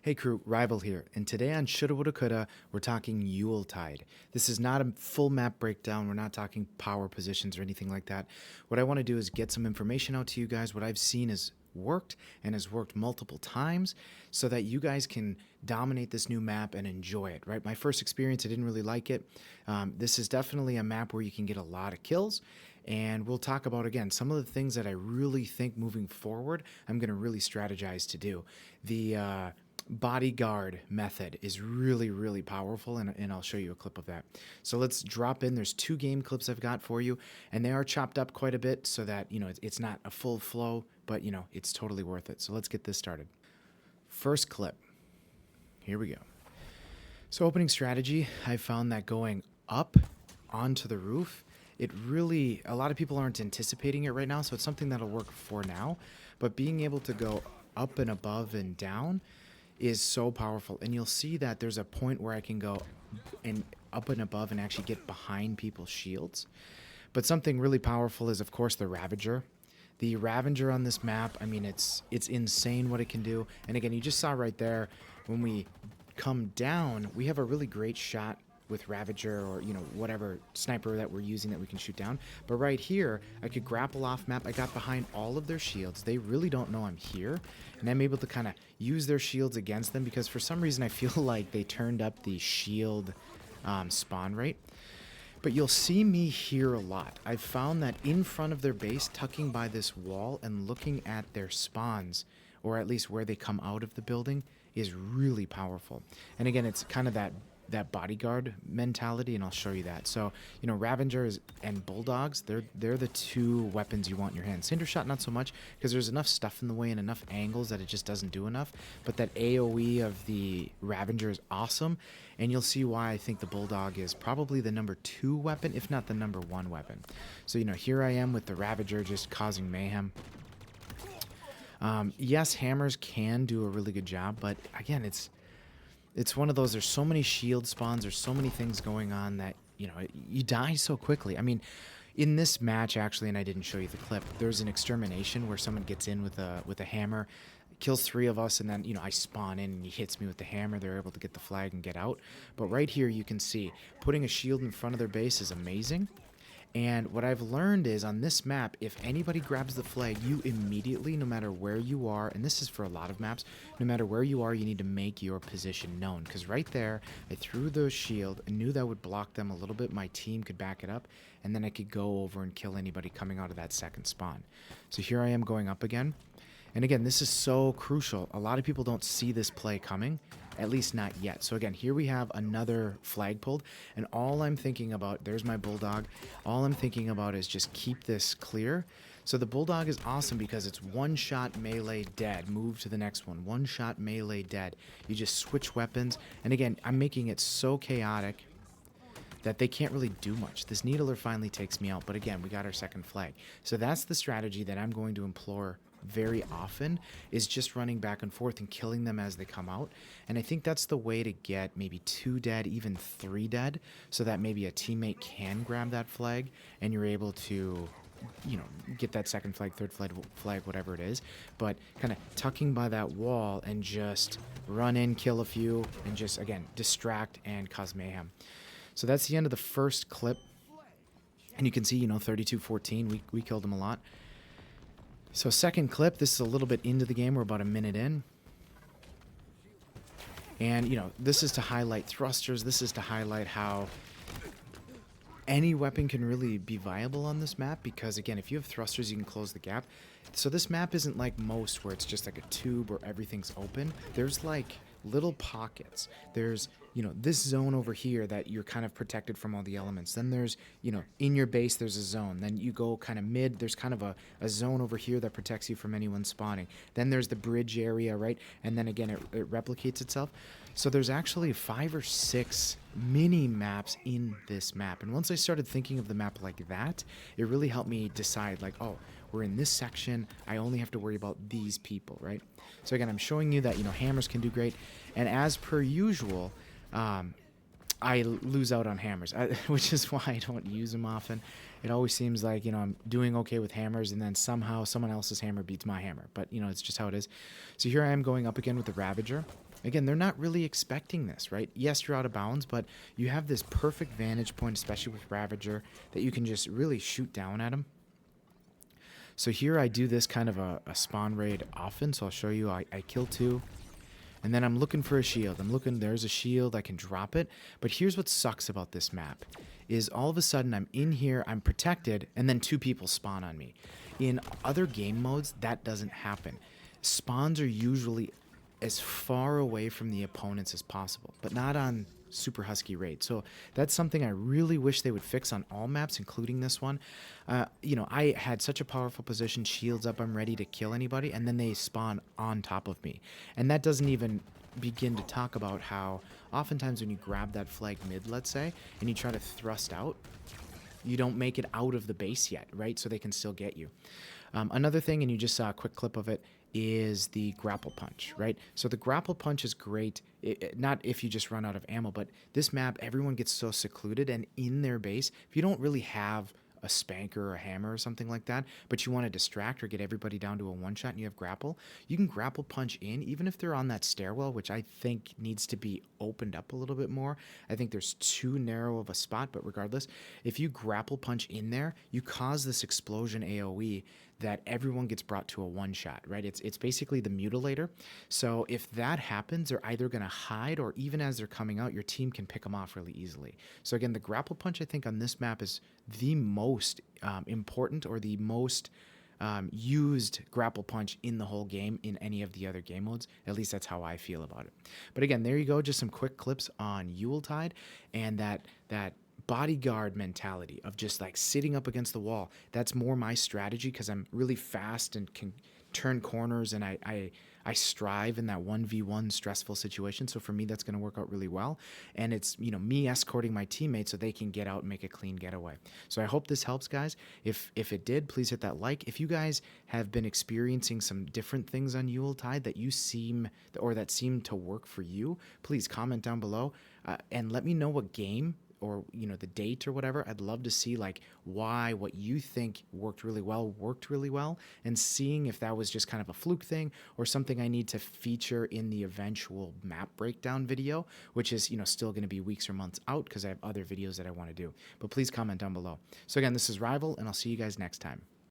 Hey crew, Rival here, and today on Shoulda, Woulda, Coulda, we're talking Yuletide. This is not a full map breakdown, we're not talking power positions or anything like that. What I want to do is get some information out to you guys, what I've seen has worked and has worked multiple times so that you guys can dominate this new map and enjoy it, right? My first experience, I didn't really like it. This is definitely a map where you can get a lot of kills, and we'll talk about, again, some of the things that I really think moving forward I'm going to really strategize to do. The bodyguard method is really powerful, and I'll show you a clip of that. So let's drop in. There's 2 game clips I've got for you, and they are chopped up quite a bit so that it's not a full flow, but it's totally worth it. So let's get this started. First clip, here we go. So opening strategy, I found that going up onto the roof, a lot of people aren't anticipating it right now, so it's something that'll work for now, but being able to go up and above and down is so powerful. And you'll see that there's a point where I can go and up and above and actually get behind people's shields. But something really powerful is, of course, the Ravager. The Ravager on this map, I mean, it's insane what it can do. And again, you just saw right there, when we come down, we have a really great shot with Ravager or whatever sniper that we're using that we can shoot down. But right here, I could grapple off map. I got behind all of their shields. They really don't know I'm here, and I'm able to kind of use their shields against them because for some reason I feel like they turned up the shield spawn rate. But you'll see me here a lot. I've found that in front of their base, tucking by this wall and looking at their spawns, or at least where they come out of the building, is really powerful. And again, it's kind of that bodyguard mentality, and I'll show you that. So, Ravengers and Bulldogs, they're the 2 weapons you want in your hand. Cinder Shot, not so much, because there's enough stuff in the way and enough angles that it just doesn't do enough. But that AoE of the Ravager is awesome, and you'll see why I think the Bulldog is probably the number 2 weapon, if not the number 1 weapon. So, here I am with the Ravager just causing mayhem. Yes, hammers can do a really good job, but again, it's one of those, there's so many shield spawns, there's so many things going on that, you die so quickly. I mean, in this match, actually, and I didn't show you the clip, there's an extermination where someone gets in with a hammer, kills 3 of us, and then, I spawn in and he hits me with the hammer. They're able to get the flag and get out. But right here, you can see, putting a shield in front of their base is amazing. And what I've learned is on this map, if anybody grabs the flag, you immediately, no matter where you are, and this is for a lot of maps, no matter where you are, you need to make your position known. Because right there, I threw the shield and knew that would block them a little bit. My team could back it up, and then I could go over and kill anybody coming out of that second spawn. So here I am going up again. And again, this is so crucial. A lot of people don't see this play coming, at least not yet. So again, here we have another flag pulled, and all I'm thinking about, there's my Bulldog, all I'm thinking about is just keep this clear. So the Bulldog is awesome because it's 1-shot melee dead, move to the next one, 1-shot melee dead. You just switch weapons, and again, I'm making it so chaotic that they can't really do much. This Needler finally takes me out, but again, we got our second flag. So that's the strategy that I'm going to employ very often, is just running back and forth and killing them as they come out. And I think that's the way to get maybe 2 dead, even 3 dead, so that maybe a teammate can grab that flag and you're able to get that second flag, third flag, whatever it is. But kind of tucking by that wall and just run in, kill a few, and just, again, distract and cause mayhem. So that's the end of the first clip. And you can see, 32-14, we killed them a lot. So second clip, this is a little bit into the game. We're about a minute in. And, this is to highlight thrusters. This is to highlight how any weapon can really be viable on this map, because, again, if you have thrusters, you can close the gap. So this map isn't like most where it's just like a tube where everything's open. There's like little pockets. There's, this zone over here that you're kind of protected from all the elements. Then there's, in your base, there's a zone. Then you go kind of mid, there's kind of a zone over here that protects you from anyone spawning. Then there's the bridge area, right? And then again, it replicates itself. So there's actually 5 or 6 mini maps in this map. And once I started thinking of the map like that, it really helped me decide, like, oh, we're in this section, I only have to worry about these people, right? So again, I'm showing you that, hammers can do great. And as per usual, I lose out on hammers, which is why I don't use them often. It always seems like, I'm doing okay with hammers, and then somehow someone else's hammer beats my hammer. But, it's just how it is. So here I am going up again with the Ravager. Again, they're not really expecting this, right? Yes, you're out of bounds, but you have this perfect vantage point, especially with Ravager, that you can just really shoot down at them. So here I do this kind of a spawn raid often, so I'll show you. I kill two, and then I'm looking for a shield. I'm looking, there's a shield, I can drop it. But here's what sucks about this map, is all of a sudden I'm in here, I'm protected, and then two people spawn on me. In other game modes, that doesn't happen. Spawns are usually as far away from the opponents as possible, but not on Super Husky raid. So that's something I really wish they would fix on all maps, including this one. I had such a powerful position, shields up, I'm ready to kill anybody, and then they spawn on top of me. And that doesn't even begin to talk about how oftentimes when you grab that flag mid, let's say, and you try to thrust out, you don't make it out of the base yet, right? So they can still get you. Another thing, and you just saw a quick clip of it, is the grapple punch, right? So the grapple punch is great, not if you just run out of ammo, but this map, everyone gets so secluded, and in their base, if you don't really have a spanker or a hammer or something like that, but you want to distract or get everybody down to a one-shot and you have grapple, you can grapple punch in, even if they're on that stairwell, which I think needs to be opened up a little bit more. I think there's too narrow of a spot, but regardless, if you grapple punch in there, you cause this explosion AoE that everyone gets brought to a one-shot, right? It's basically the mutilator. So if that happens, they're either going to hide, or even as they're coming out, your team can pick them off really easily. So again, the grapple punch, I think, on this map is the most important, or the most used grapple punch in the whole game in any of the other game modes. At least that's how I feel about it. But again, there you go, just some quick clips on Yuletide, and that bodyguard mentality of just like sitting up against the wall. That's more my strategy, because I'm really fast and can turn corners, and I strive in that 1v1 stressful situation. So for me, that's going to work out really well. And it's, me escorting my teammates so they can get out and make a clean getaway. So I hope this helps, guys. If it did, please hit that like. If you guys have been experiencing some different things on Yuletide that seem to work for you, please comment down below and let me know what game, or the date or whatever. I'd love to see like why what you think worked really well, and seeing if that was just kind of a fluke thing or something I need to feature in the eventual map breakdown video, which is still going to be weeks or months out, because I have other videos that I want to do. But please comment down below. So again, this is Rival, and I'll see you guys next time.